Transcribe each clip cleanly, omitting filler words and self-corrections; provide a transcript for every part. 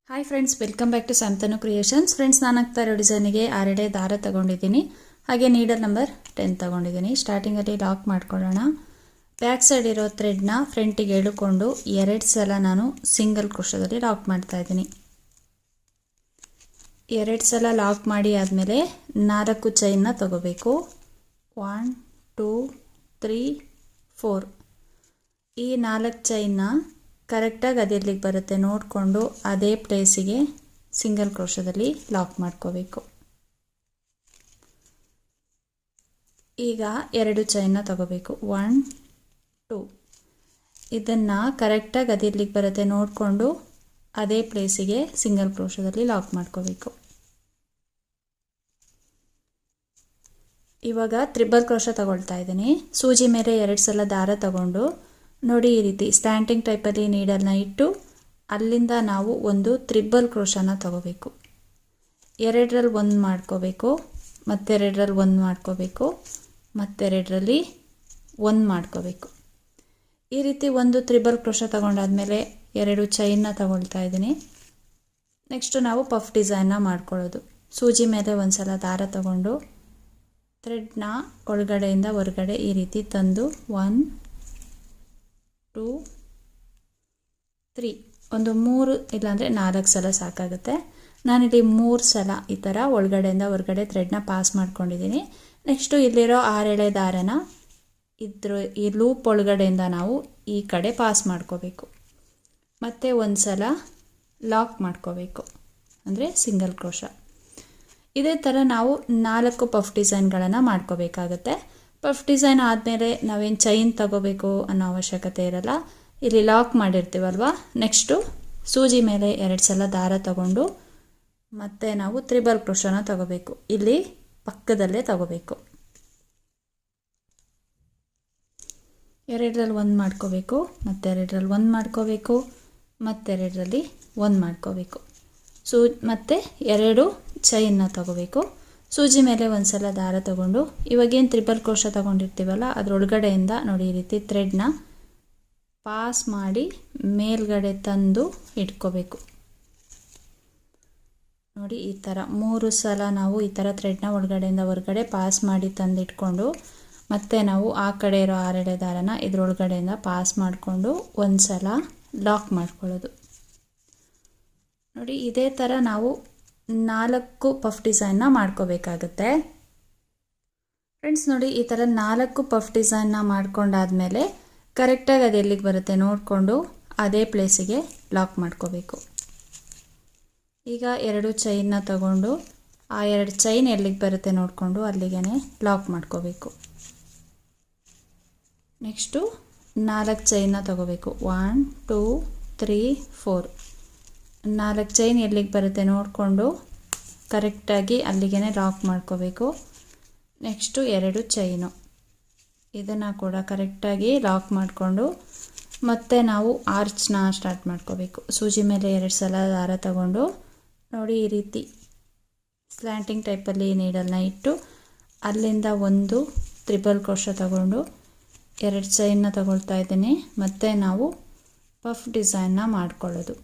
Hi friends, welcome back to Santanu creations. Friends, ನಾನು ಆಗ್ತಾ ಇರೋ ಡಿಸೈನಿಗೆ 6 ಎಳೆ ದಾರ ತಗೊಂಡಿದ್ದೀನಿ. ಹಾಗೆ ನೀಡಲ್ ನಂಬರ್ 10 ತಗೊಂಡಿದ್ದೀನಿ. ಸ್ಟಾರ್ಟಿಂಗಲ್ಲಿ ಲಾಕ್ ಮಾಡ್ಕೊಳ್ಳೋಣ. ಬ್ಯಾಕ್ ಸೈಡ್ ಇರೋ ಥ್ರೆಡ್ನ ಫ್ರಂಟಿಗೆ ಎಳ್ಕೊಂಡು 2 ಸಲ ನಾನು ಸಿಂಗಲ್ ಕ್ರೋಶದಲ್ಲಿ ಲಾಕ್ ಮಾಡ್ತಾ ಇದ್ದೀನಿ. 2 ಸಲ ಲಾಕ್ ಮಾಡಿ ಆದಮೇಲೆ 4 ಚೈನ್ನ ತಗೋಬೇಕು. 1 2 3 4. ಈ 4 ಚೈನ್ನ ಕರೆಕ್ಟಾಗಿ ಅದೆಲ್ಲಿಗೆ ಬರುತ್ತೆ ನೋಡಿಕೊಂಡು ಅದೇ ಪ್ಲೇಸಿಗೆ ಸಿಂಗಲ್ ಕ್ರೋಶದಲ್ಲಿ ಲಾಕ್ ಮಾಡ್ಕೋಬೇಕು. ಈಗ 2 ಚೈನ್ನ ತಗೋಬೇಕು. 1 2. ಇದನ್ನು ಕರೆಕ್ಟಾಗಿ ಅದೆಲ್ಲಿಗೆ ಬರುತ್ತೆ ನೋಡಿಕೊಂಡು ಅದೇ ಪ್ಲೇಸಿಗೆ ಸಿಂಗಲ್ ಕ್ರೋಶದಲ್ಲಿ ಲಾಕ್ ಮಾಡ್ಕೋಬೇಕು. ಇವಾಗ ತ್ರಿಬಲ್ ಕ್ರೋಶ ತಗೊಳ್ತಾ ಇದ್ದೀನಿ. ಸೂಜಿ ಮೇಲೆ 2 ಸಲ ದಾರ ತಗೊಂಡು ನೋಡಿ, ಈ ರೀತಿ ಸ್ಟ್ಯಾಂಟಿಂಗ್ ಟೈಪಲ್ಲಿ ನೀಡಲ್ನ ಇಟ್ಟು ಅಲ್ಲಿಂದ ನಾವು ಒಂದು ತ್ರಿಬಲ್ ಕ್ರೋಶನ ತಗೋಬೇಕು. 2ರಲ್ಲಿ 1 ಮಾಡ್ಕೋಬೇಕು, ಮತ್ತೆರಡರಲ್ಲಿ 1 ಮಾಡ್ಕೋಬೇಕು, ಮತ್ತೆರಡರಲ್ಲಿ 1 ಮಾಡ್ಕೋಬೇಕು. ಈ ರೀತಿ ಒಂದು ತ್ರಿಬಲ್ ಕ್ರೋಶ ತಗೊಂಡಾದ್ಮೇಲೆ 2 ಚೈನ್ನ ತಗೊಳ್ತಾ ಇದ್ದೀನಿ. ನೆಕ್ಸ್ಟು ನಾವು ಪಫ್ ಡಿಸೈನ್ನ ಮಾಡ್ಕೊಳ್ಳೋದು. ಸೂಜಿ ಮೇಲೆ 1 ಸಲ ದಾರ ತಗೊಂಡು ಥ್ರೆಡ್ನ ಒಳಗಡೆಯಿಂದ ಹೊರಗಡೆ ಈ ರೀತಿ ತಂದು 1 2 3 ಒಂದು 3 ಇಲ್ಲಾಂದರೆ 4 ಸಲ ಸಾಕಾಗುತ್ತೆ. ನಾನಿಲ್ಲಿ 3 ಸಲ ಈ ಥರ ಒಳಗಡೆಯಿಂದ ಹೊರಗಡೆ ಥ್ರೆಡ್ನ ಪಾಸ್ ಮಾಡ್ಕೊಂಡಿದ್ದೀನಿ. ನೆಕ್ಸ್ಟು ಇಲ್ಲಿರೋ 6 ಎಳೆ ದಾರನ ಈ ಲೂಪ್ ಒಳಗಡೆಯಿಂದ ನಾವು ಈ ಕಡೆ ಪಾಸ್ ಮಾಡ್ಕೋಬೇಕು. ಮತ್ತು 1 ಸಲ ಲಾಕ್ ಮಾಡ್ಕೋಬೇಕು, ಅಂದರೆ ಸಿಂಗಲ್ ಕ್ರೋಶ. ಇದೇ ಥರ ನಾವು 4 ಪಫ್ ಡಿಸೈನ್ಗಳನ್ನು ಮಾಡ್ಕೋಬೇಕಾಗತ್ತೆ. ಪಫ್ ಡಿಸೈನ್ ಆದಮೇಲೆ ನಾವೇನು ಚೈನ್ ತಗೋಬೇಕು ಅನ್ನೋ ಅವಶ್ಯಕತೆ ಇರಲ್ಲ. ಇಲ್ಲಿ ಲಾಕ್ ಮಾಡಿರ್ತೀವಲ್ವ, ನೆಕ್ಸ್ಟು ಸೂಜಿ ಮೇಲೆ 2 ಸಲ ದಾರ ತಗೊಂಡು ಮತ್ತೆ ನಾವು ತ್ರಿಬಲ್ ಕ್ರೋಶನ ತಗೋಬೇಕು. ಇಲ್ಲಿ ಪಕ್ಕದಲ್ಲೇ ತಗೋಬೇಕು. 2ರಲ್ಲಿ 1 ಮಾಡ್ಕೋಬೇಕು, ಮತ್ತೆರಡರಲ್ಲಿ 1 ಮಾಡ್ಕೋಬೇಕು, ಮತ್ತೆರಡರಲ್ಲಿ 1 ಮಾಡ್ಕೋಬೇಕು. ಮತ್ತೆ 2 ಚೈನ್ನ ತಗೋಬೇಕು. ಸೂಜಿ ಮೇಲೆ 1 ಸಲ ದಾರ ತಗೊಂಡು ಇವಾಗೇನು ತ್ರಿಬಲ್ ಕ್ರೋಶ ತಗೊಂಡಿರ್ತೀವಲ್ಲ ಅದರೊಳಗಡೆಯಿಂದ ನೋಡಿ ಈ ರೀತಿ ಥ್ರೆಡ್ನ ಪಾಸ್ ಮಾಡಿ ಮೇಲ್ಗಡೆ ತಂದು ಇಟ್ಕೋಬೇಕು. ನೋಡಿ, ಈ ಥರ 3 ಸಲ ನಾವು ಈ ಥರ ಥ್ರೆಡ್ನ ಒಳಗಡೆಯಿಂದ ಹೊರಗಡೆ ಪಾಸ್ ಮಾಡಿ ತಂದು ಇಟ್ಕೊಂಡು ಮತ್ತೆ ನಾವು ಆ ಕಡೆ ಇರೋ 6 ಎಳೆ ದಾರನ ಇದರೊಳಗಡೆಯಿಂದ ಪಾಸ್ ಮಾಡಿಕೊಂಡು 1 ಸಲ ಲಾಕ್ ಮಾಡ್ಕೊಳ್ಳೋದು. ನೋಡಿ, ಇದೇ ಥರ ನಾವು 4 ಪಫ್ ಡಿಸೈನ್ನ ಮಾಡ್ಕೋಬೇಕಾಗತ್ತೆ. ಫ್ರೆಂಡ್ಸ್ ನೋಡಿ, ಈ ಥರ 4 ಪಫ್ ಡಿಸೈನ್ನ ಮಾಡ್ಕೊಂಡಾದ್ಮೇಲೆ ಕರೆಕ್ಟಾಗಿ ಅದು ಎಲ್ಲಿಗೆ ಬರುತ್ತೆ ನೋಡಿಕೊಂಡು ಅದೇ ಪ್ಲೇಸಿಗೆ ಲಾಕ್ ಮಾಡ್ಕೋಬೇಕು. ಈಗ 2 ಚೈನ್ನ ತಗೊಂಡು ಆ 2 ಚೈನ್ ಎಲ್ಲಿಗೆ ಬರುತ್ತೆ ನೋಡಿಕೊಂಡು ಅಲ್ಲಿಗೆ ಲಾಕ್ ಮಾಡ್ಕೋಬೇಕು. ನೆಕ್ಸ್ಟು 4 ಚೈನ್ನ ತಗೋಬೇಕು. 1 2 3 4. 4 ಚೈನ್ ಎಲ್ಲಿಗೆ ಬರುತ್ತೆ ನೋಡಿಕೊಂಡು ಕರೆಕ್ಟಾಗಿ ಅಲ್ಲಿಗೆ ಲಾಕ್ ಮಾಡ್ಕೋಬೇಕು. ನೆಕ್ಸ್ಟು 2 ಚೈನು, ಇದನ್ನು ಕೂಡ ಕರೆಕ್ಟಾಗಿ ಲಾಕ್ ಮಾಡಿಕೊಂಡು ಮತ್ತೆ ನಾವು ಆರ್ಚ್ನ ಸ್ಟಾರ್ಟ್ ಮಾಡ್ಕೋಬೇಕು. ಸೂಜಿ ಮೇಲೆ 2 ಸಲ ದಾರ ತಗೊಂಡು ನೋಡಿ ಈ ರೀತಿ ಸ್ಲ್ಯಾಂಟಿಂಗ್ ಟೈಪಲ್ಲಿ ನೀಡಲ್ನ ಇಟ್ಟು ಅಲ್ಲಿಂದ ಒಂದು ತ್ರಿಬಲ್ ಕ್ರೋಶ ತಗೊಂಡು 2 ಚೈನ್ನ ತಗೊಳ್ತಾ ಇದ್ದೀನಿ. ಮತ್ತು ನಾವು ಪಫ್ ಡಿಸೈನ್ನ ಮಾಡ್ಕೊಳ್ಳೋದು.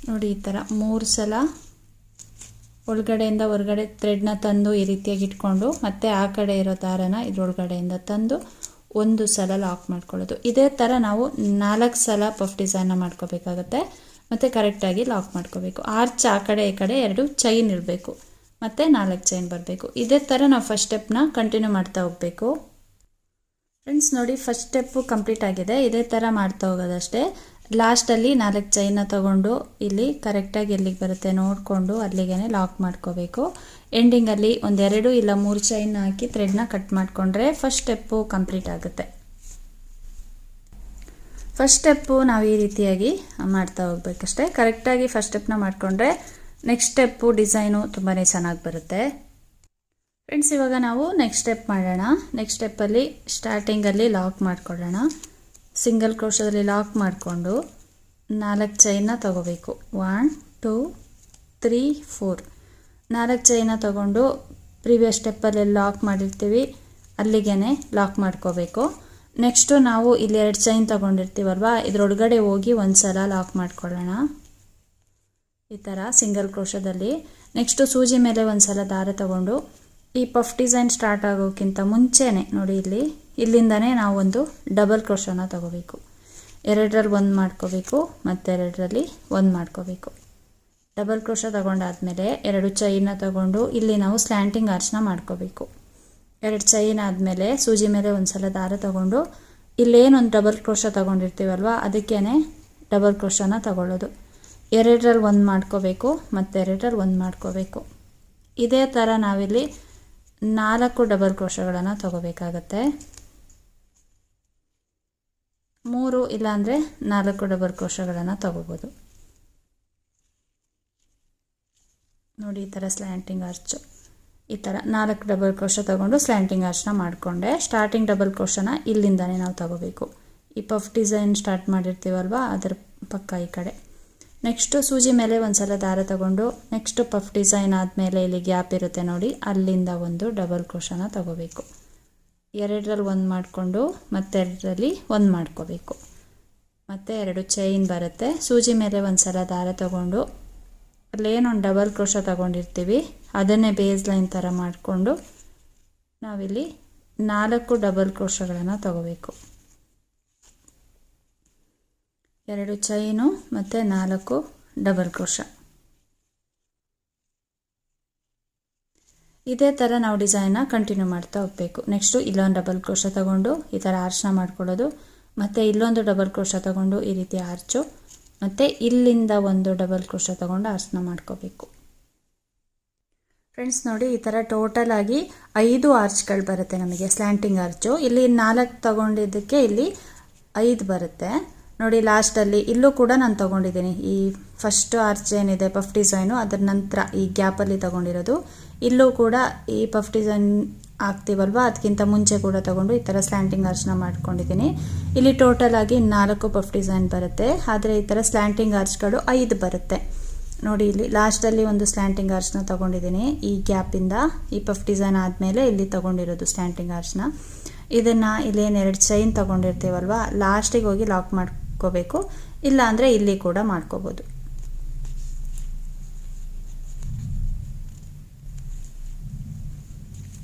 ನೋಡಿ, ಈ ಥರ 3 ಸಲ ಒಳಗಡೆಯಿಂದ ಹೊರಗಡೆ ಥ್ರೆಡ್ನ ತಂದು ಈ ರೀತಿಯಾಗಿ ಇಟ್ಕೊಂಡು ಮತ್ತೆ ಆ ಕಡೆ ಇರೋ ದಾರನ ಇದರೊಳಗಡೆಯಿಂದ ತಂದು 1 ಸಲ ಲಾಕ್ ಮಾಡ್ಕೊಳ್ಳೋದು. ಇದೇ ಥರ ನಾವು 4 ಸಲ ಪಫ್ ಡಿಸೈನ್ನ ಮಾಡ್ಕೋಬೇಕಾಗತ್ತೆ. ಮತ್ತು ಕರೆಕ್ಟಾಗಿ ಲಾಕ್ ಮಾಡ್ಕೋಬೇಕು. ಆರ್ಚ್ ಆ ಕಡೆ ಈ ಕಡೆ 2 ಚೈನ್ ಇರಬೇಕು, ಮತ್ತು 4 ಚೈನ್ ಬರಬೇಕು. ಇದೇ ಥರ ನಾವು ಫಸ್ಟ್ ಸ್ಟೆಪ್ನ ಕಂಟಿನ್ಯೂ ಮಾಡ್ತಾ ಹೋಗಬೇಕು. ಫ್ರೆಂಡ್ಸ್ ನೋಡಿ, ಫಸ್ಟ್ ಸ್ಟೆಪ್ಪು ಕಂಪ್ಲೀಟ್ ಆಗಿದೆ. ಇದೇ ಥರ ಮಾಡ್ತಾ ಹೋಗೋದಷ್ಟೇ. ಲಾಸ್ಟಲ್ಲಿ 4 ಚೈನ್ನ ತಗೊಂಡು ಇಲ್ಲಿ ಕರೆಕ್ಟಾಗಿ ಎಲ್ಲಿಗೆ ಬರುತ್ತೆ ನೋಡಿಕೊಂಡು ಅಲ್ಲಿಗೆ ಲಾಕ್ ಮಾಡ್ಕೋಬೇಕು. ಎಂಡಿಂಗಲ್ಲಿ 1 2 ಇಲ್ಲ 3 ಚೈನ್ ಹಾಕಿ ಥ್ರೆಡ್ನ ಕಟ್ ಮಾಡಿಕೊಂಡ್ರೆ ಫಸ್ಟ್ ಸ್ಟೆಪ್ಪು ಕಂಪ್ಲೀಟ್ ಆಗುತ್ತೆ. ಫಸ್ಟ್ ಸ್ಟೆಪ್ಪು ನಾವು ಈ ರೀತಿಯಾಗಿ ಮಾಡ್ತಾ ಹೋಗ್ಬೇಕಷ್ಟೇ. ಕರೆಕ್ಟಾಗಿ ಫಸ್ಟ್ ಸ್ಟೆಪ್ನ ಮಾಡಿಕೊಂಡ್ರೆ ನೆಕ್ಸ್ಟ್ ಸ್ಟೆಪ್ಪು ಡಿಸೈನು ತುಂಬಾ ಚೆನ್ನಾಗಿ ಬರುತ್ತೆ. ಫ್ರೆಂಡ್ಸ್, ಇವಾಗ ನಾವು ನೆಕ್ಸ್ಟ್ ಸ್ಟೆಪ್ ಮಾಡೋಣ. ನೆಕ್ಸ್ಟ್ ಸ್ಟೆಪ್ಪಲ್ಲಿ ಸ್ಟಾರ್ಟಿಂಗಲ್ಲಿ ಲಾಕ್ ಮಾಡ್ಕೊಳ್ಳೋಣ. ಸಿಂಗಲ್ ಕ್ರೋಶದಲ್ಲಿ ಲಾಕ್ ಮಾಡಿಕೊಂಡು 4 ಚೈನ್ನ ತಗೋಬೇಕು. 1 2 3 4. 4 ಚೈನ್ನ ತಗೊಂಡು ಪ್ರಿವಿಯಸ್ ಸ್ಟೆಪ್ಪಲ್ಲಿ ಲಾಕ್ ಮಾಡಿರ್ತೀವಿ ಅಲ್ಲಿಗೆ ಲಾಕ್ ಮಾಡ್ಕೋಬೇಕು. ನೆಕ್ಸ್ಟು ನಾವು ಇಲ್ಲಿ 2 ಚೈನ್ ತೊಗೊಂಡಿರ್ತೀವಲ್ವ, ಇದರೊಳಗಡೆ ಹೋಗಿ ಒಂದು ಸಲ ಲಾಕ್ ಮಾಡ್ಕೊಳ್ಳೋಣ ಈ ಥರ ಸಿಂಗಲ್ ಕ್ರೋಶದಲ್ಲಿ. ನೆಕ್ಸ್ಟು ಸೂಜಿ ಮೇಲೆ ಒಂದು ಸಲ ದಾರ ತಗೊಂಡು ಈ ಪಫ್ ಡಿಸೈನ್ ಸ್ಟಾರ್ಟ್ ಆಗೋಕ್ಕಿಂತ ಮುಂಚೆನೇ ನೋಡಿ ಇಲ್ಲಿಂದನೇ ನಾವು ಒಂದು ಡಬಲ್ ಕ್ರೋಶನ ತಗೋಬೇಕು. 2ರಲ್ಲಿ 1 ಮಾಡ್ಕೋಬೇಕು ಮತ್ತು 2ರಲ್ಲಿ 1 ಮಾಡ್ಕೋಬೇಕು. ಡಬಲ್ ಕ್ರೋಶ ತಗೊಂಡಾದ್ಮೇಲೆ 2 ಚೈನ ತಗೊಂಡು ಇಲ್ಲಿ ನಾವು ಸ್ಲ್ಯಾಂಟಿಂಗ್ ಆರ್ಚ್ನ ಮಾಡ್ಕೋಬೇಕು. 2 ಚೈನ್ ಆದಮೇಲೆ ಸೂಜಿ ಮೇಲೆ ಒಂದು ಸಲ ದಾರ ತಗೊಂಡು ಇಲ್ಲೇನೊಂದು ಡಬಲ್ ಕ್ರೋಶ ತಗೊಂಡಿರ್ತೀವಲ್ವ ಅದಕ್ಕೇ ಡಬಲ್ ಕ್ರೋಶನ ತಗೊಳ್ಳೋದು. 2ರಲ್ಲಿ 1 ಮಾಡ್ಕೋಬೇಕು ಮತ್ತು 2ರಲ್ಲಿ 1 ಮಾಡ್ಕೋಬೇಕು. ಇದೇ ಥರ ನಾವಿಲ್ಲಿ 4 ಡಬಲ್ ಕ್ರೋಶಗಳನ್ನು ತಗೋಬೇಕಾಗತ್ತೆ. 3 ಇಲ್ಲಾಂದರೆ 4 ಡಬಲ್ ಕ್ರೋಶಗಳನ್ನು ತಗೋಬೋದು. ನೋಡಿ ಈ ಥರ ಸ್ಲ್ಯಾಂಟಿಂಗ್ ಆರ್ಚು, ಈ ಥರ 4 ಡಬಲ್ ಕ್ರೋಶ ತಗೊಂಡು ಸ್ಲ್ಯಾಂಟಿಂಗ್ ಆರ್ಚ್ನ ಮಾಡಿಕೊಂಡೆ. ಸ್ಟಾರ್ಟಿಂಗ್ ಡಬಲ್ ಕ್ರೋಶನ ಇಲ್ಲಿಂದನೇ ನಾವು ತಗೋಬೇಕು. ಈ ಪಫ್ ಡಿಸೈನ್ ಸ್ಟಾರ್ಟ್ ಮಾಡಿರ್ತೀವಲ್ವ ಅದರ ಪಕ್ಕ ಈ ಕಡೆ. ನೆಕ್ಸ್ಟು ಸೂಜಿ ಮೇಲೆ ಒಂದು ಸಲ ದಾರ ತಗೊಂಡು ನೆಕ್ಸ್ಟು ಪಫ್ ಡಿಸೈನ್ ಆದಮೇಲೆ ಇಲ್ಲಿ ಗ್ಯಾಪ್ ಇರುತ್ತೆ ನೋಡಿ, ಅಲ್ಲಿಂದ ಒಂದು ಡಬಲ್ ಕ್ರೋಶನ ತಗೋಬೇಕು. 2ರಲ್ಲಿ 1 ಮಾಡಿಕೊಂಡು ಮತ್ತು 2ರಲ್ಲಿ 1 ಮಾಡ್ಕೋಬೇಕು. ಮತ್ತು 2 ಚೈನ್ ಬರುತ್ತೆ. ಸೂಜಿ ಮೇಲೆ ಒಂದು ಸಲ ದಾರ ತಗೊಂಡು ಅಲ್ಲೇನೊಂದು ಡಬಲ್ ಕ್ರೋಶ ತಗೊಂಡಿರ್ತೀವಿ ಅದನ್ನೇ ಬೇಸ್ ಲೈನ್ ಥರ ಮಾಡಿಕೊಂಡು ನಾವಿಲ್ಲಿ 4 ಡಬಲ್ ಕ್ರೋಶಗಳನ್ನು ತಗೋಬೇಕು. 2 ಚೈನು ಮತ್ತು 4 ಡಬಲ್ ಕ್ರೋಶ. ಇದೇ ಥರ ನಾವು ಡಿಸೈನ್ನ ಕಂಟಿನ್ಯೂ ಮಾಡ್ತಾ ಹೋಗಬೇಕು. ನೆಕ್ಸ್ಟು ಇಲ್ಲೊಂದು ಡಬಲ್ ಕ್ರೋಶ ತಗೊಂಡು ಈ ಥರ ಆರ್ಚ್ನ ಮಾಡ್ಕೊಳ್ಳೋದು, ಮತ್ತು ಇಲ್ಲೊಂದು ಡಬಲ್ ಕ್ರೋಶ ತಗೊಂಡು ಈ ರೀತಿ ಆರ್ಚು, ಮತ್ತು ಇಲ್ಲಿಂದ ಒಂದು ಡಬಲ್ ಕ್ರೋಶ ತಗೊಂಡು ಆರ್ಚ್ನ ಮಾಡ್ಕೋಬೇಕು. ಫ್ರೆಂಡ್ಸ್ ನೋಡಿ ಈ ಥರ ಟೋಟಲ್ ಆಗಿ 5 ಆರ್ಚ್ಗಳು ಬರುತ್ತೆ ನಮಗೆ ಸ್ಲ್ಯಾಂಟಿಂಗ್ ಆರ್ಚು. ಇಲ್ಲಿ 4 ತಗೊಂಡಿದ್ದಕ್ಕೆ ಇಲ್ಲಿ 5 ಬರುತ್ತೆ ನೋಡಿ. ಲಾಸ್ಟಲ್ಲಿ ಇಲ್ಲೂ ಕೂಡ ನಾನು ತೊಗೊಂಡಿದ್ದೀನಿ. ಈ ಫಸ್ಟ್ ಆರ್ಚ್ ಏನಿದೆ ಪಫ್ ಡಿಸೈನು ಅದರ ನಂತರ ಈ ಗ್ಯಾಪಲ್ಲಿ ತೊಗೊಂಡಿರೋದು. ಇಲ್ಲೂ ಕೂಡ ಈ ಪಫ್ ಡಿಸೈನ್ ಆಗ್ತೀವಲ್ವ ಅದಕ್ಕಿಂತ ಮುಂಚೆ ಕೂಡ ತೊಗೊಂಡು ಈ ಥರ ಸ್ಲ್ಯಾಂಟಿಂಗ್ ಆರ್ಚ್ನ ಮಾಡ್ಕೊಂಡಿದ್ದೀನಿ. ಇಲ್ಲಿ ಟೋಟಲ್ ಆಗಿ 4 ಪಫ್ ಡಿಸೈನ್ ಬರುತ್ತೆ, ಆದರೆ ಈ ಥರ ಸ್ಲ್ಯಾಂಟಿಂಗ್ ಆರ್ಚ್ಗಳು 5 ಬರುತ್ತೆ ನೋಡಿ. ಇಲ್ಲಿ ಲಾಸ್ಟಲ್ಲಿ ಒಂದು ಸ್ಲ್ಯಾಂಟಿಂಗ್ ಆರ್ಚ್ನ ತೊಗೊಂಡಿದ್ದೀನಿ. ಈ ಗ್ಯಾಪಿಂದ ಈ ಪಫ್ ಡಿಸೈನ್ ಆದಮೇಲೆ ಇಲ್ಲಿ ತೊಗೊಂಡಿರೋದು ಸ್ಲ್ಯಾಂಟಿಂಗ್ ಆರ್ಚ್ನ. ಇದನ್ನು ಇಲ್ಲೇನು 2 ಚೈನ್ ತೊಗೊಂಡಿರ್ತೀವಲ್ವ ಲಾಸ್ಟಿಗೆ ಹೋಗಿ ಲಾಕ್ ಮಾಡ್ಕೋಬೇಕು, ಇಲ್ಲ ಅಂದರೆ ಇಲ್ಲಿ ಕೂಡ ಮಾಡ್ಕೋಬೋದು.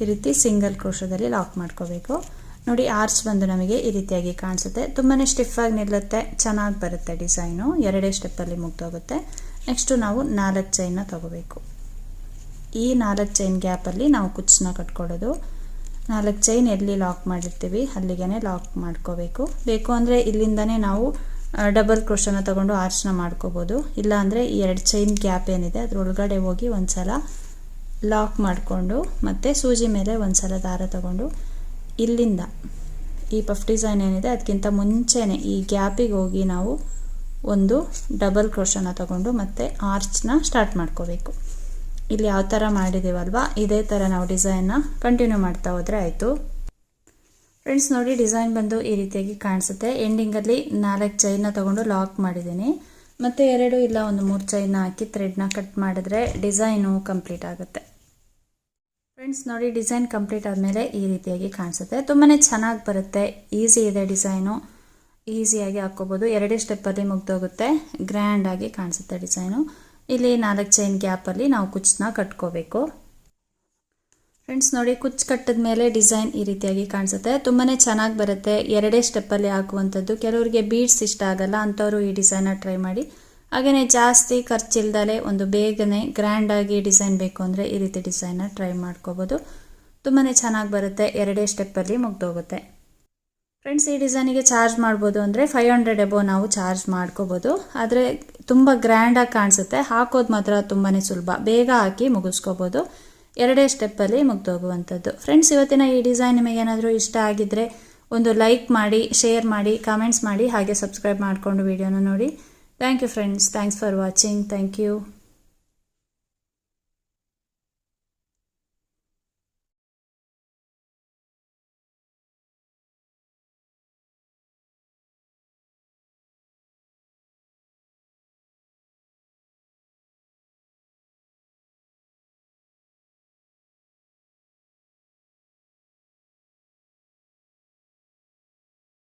ಈ ರೀತಿ ಸಿಂಗಲ್ ಕ್ರೋಶದಲ್ಲಿ ಲಾಕ್ ಮಾಡ್ಕೋಬೇಕು ನೋಡಿ. ಆರ್ಚ್ ಬಂದು ನಮಗೆ ಈ ರೀತಿಯಾಗಿ ಕಾಣಿಸುತ್ತೆ. ತುಂಬಾ ಸ್ಟಿಫಾಗಿ ನಿಲ್ಲುತ್ತೆ, ಚೆನ್ನಾಗಿ ಬರುತ್ತೆ ಡಿಸೈನು. 2 ಸ್ಟೆಪ್ಪಲ್ಲಿ ಮುಗ್ದೋಗುತ್ತೆ. ನೆಕ್ಸ್ಟು ನಾವು 4 ಚೈನ್ನ ತಗೋಬೇಕು. ಈ 4 ಚೈನ್ ಗ್ಯಾಪಲ್ಲಿ ನಾವು ಕುಚ್ಚನ್ನ ಕಟ್ಕೊಳ್ಳೋದು. 4 ಚೈನ್ ಎಲ್ಲಿ ಲಾಕ್ ಮಾಡಿರ್ತೀವಿ ಅಲ್ಲಿಗೆ ಲಾಕ್ ಮಾಡ್ಕೋಬೇಕು. ಬೇಕು ಅಂದರೆ ಇಲ್ಲಿಂದನೇ ನಾವು ಡಬಲ್ ಕ್ರೋಶನ ತಗೊಂಡು ಆರ್ಚ್ನ ಮಾಡ್ಕೋಬೋದು, ಇಲ್ಲ ಅಂದರೆ ಈ 2 ಚೈನ್ ಗ್ಯಾಪ್ ಏನಿದೆ ಅದರೊಳಗಡೆ ಹೋಗಿ ಒಂದು ಸಲ ಲಾಕ್ ಮಾಡಿಕೊಂಡು ಮತ್ತು ಸೂಜಿ ಮೇಲೆ ಒಂದು ಸಲ ದಾರ ತಗೊಂಡು ಇಲ್ಲಿಂದ ಈ ಪಫ್ ಡಿಸೈನ್ ಏನಿದೆ ಅದಕ್ಕಿಂತ ಮುಂಚೆನೇ ಈ ಗ್ಯಾಪಿಗೆ ಹೋಗಿ ನಾವು ಒಂದು ಡಬಲ್ ಕ್ರೋಶನ ತಗೊಂಡು ಮತ್ತು ಆರ್ಚ್ನ ಸ್ಟಾರ್ಟ್ ಮಾಡ್ಕೋಬೇಕು. ಇಲ್ಲಿ ಯಾವ ಥರ ಮಾಡಿದ್ದೀವಲ್ವ ಇದೇ ಥರ ನಾವು ಡಿಸೈನ್ನ ಕಂಟಿನ್ಯೂ ಮಾಡ್ತಾ ಹೋದರೆ ಆಯಿತು. ಫ್ರೆಂಡ್ಸ್ ನೋಡಿ ಡಿಸೈನ್ ಬಂದು ಈ ರೀತಿಯಾಗಿ ಕಾಣಿಸುತ್ತೆ. ಎಂಡಿಂಗಲ್ಲಿ 4 ಚೈನ್ನ ತಗೊಂಡು ಲಾಕ್ ಮಾಡಿದ್ದೀನಿ, ಮತ್ತು 2 ಇಲ್ಲ ಒಂದು 3 ಚೈನ್ನ ಹಾಕಿ ಥ್ರೆಡ್ನ ಕಟ್ ಮಾಡಿದ್ರೆ ಡಿಸೈನು ಕಂಪ್ಲೀಟ್ ಆಗುತ್ತೆ. ಫ್ರೆಂಡ್ಸ್ ನೋಡಿ ಡಿಸೈನ್ ಕಂಪ್ಲೀಟ್ ಆದಮೇಲೆ ಈ ರೀತಿಯಾಗಿ ಕಾಣಿಸುತ್ತೆ. ತುಂಬಾ ಚೆನ್ನಾಗಿ ಬರುತ್ತೆ, ಈಸಿ ಇದೆ ಡಿಸೈನು, ಈಸಿಯಾಗಿ ಹಾಕ್ಕೋಬೋದು. 2 ಸ್ಟೆಪ್ಪಲ್ಲಿ ಮುಗ್ದೋಗುತ್ತೆ, ಗ್ರ್ಯಾಂಡಾಗಿ ಕಾಣಿಸುತ್ತೆ ಡಿಸೈನು. ಇಲ್ಲಿ 4 ಚೈನ್ ಗ್ಯಾಪಲ್ಲಿ ನಾವು ಕುಚ್ಚನ್ನ ಕಟ್ಕೋಬೇಕು. ಫ್ರೆಂಡ್ಸ್ ನೋಡಿ ಕುಚ್ಚು ಕಟ್ಟಿದ ಮೇಲೆ ಡಿಸೈನ್ ಈ ರೀತಿಯಾಗಿ ಕಾಣಿಸುತ್ತೆ. ತುಂಬಾ ಚೆನ್ನಾಗಿ ಬರುತ್ತೆ, 2 ಸ್ಟೆಪ್ಪಲ್ಲಿ ಹಾಕುವಂಥದ್ದು. ಕೆಲವರಿಗೆ ಬೀಡ್ಸ್ ಇಷ್ಟ ಆಗಲ್ಲ ಅಂಥವ್ರು ಈ ಡಿಸೈನ ಟ್ರೈ ಮಾಡಿ. ಹಾಗೆಯೇ ಜಾಸ್ತಿ ಖರ್ಚಿಲ್ದಲೇ ಒಂದು ಬೇಗನೆ ಗ್ರ್ಯಾಂಡಾಗಿ ಡಿಸೈನ್ ಬೇಕು ಅಂದರೆ ಈ ರೀತಿ ಡಿಸೈನ್ನ ಟ್ರೈ ಮಾಡ್ಕೋಬೋದು. ತುಂಬಾ ಚೆನ್ನಾಗಿ ಬರುತ್ತೆ, 2 ಸ್ಟೆಪ್ಪಲ್ಲಿ ಮುಗ್ದೋಗುತ್ತೆ. ಫ್ರೆಂಡ್ಸ್ ಈ ಡಿಸೈನಿಗೆ ಚಾರ್ಜ್ ಮಾಡ್ಬೋದು ಅಂದರೆ 500 ಎಬೋ ನಾವು ಚಾರ್ಜ್ ಮಾಡ್ಕೋಬೋದು. ಆದರೆ ತುಂಬ ಗ್ರ್ಯಾಂಡಾಗಿ ಕಾಣಿಸುತ್ತೆ, ಹಾಕೋದು ಮಾತ್ರ ತುಂಬಾ ಸುಲಭ, ಬೇಗ ಹಾಕಿ ಮುಗಿಸ್ಕೋಬೋದು. 2 ಸ್ಟೆಪ್ಪಲ್ಲಿ ಮುಗ್ದೋಗುವಂಥದ್ದು. ಫ್ರೆಂಡ್ಸ್ ಇವತ್ತಿನ ಈ ಡಿಸೈನ್ ನಿಮಗೇನಾದರೂ ಇಷ್ಟ ಆಗಿದ್ದರೆ ಒಂದು ಲೈಕ್ ಮಾಡಿ, ಶೇರ್ ಮಾಡಿ, ಕಾಮೆಂಟ್ಸ್ ಮಾಡಿ, ಹಾಗೆ ಸಬ್ಸ್ಕ್ರೈಬ್ ಮಾಡಿಕೊಂಡು ವಿಡಿಯೋನ ನೋಡಿ. Thank you friends, thanks for watching. Thank you.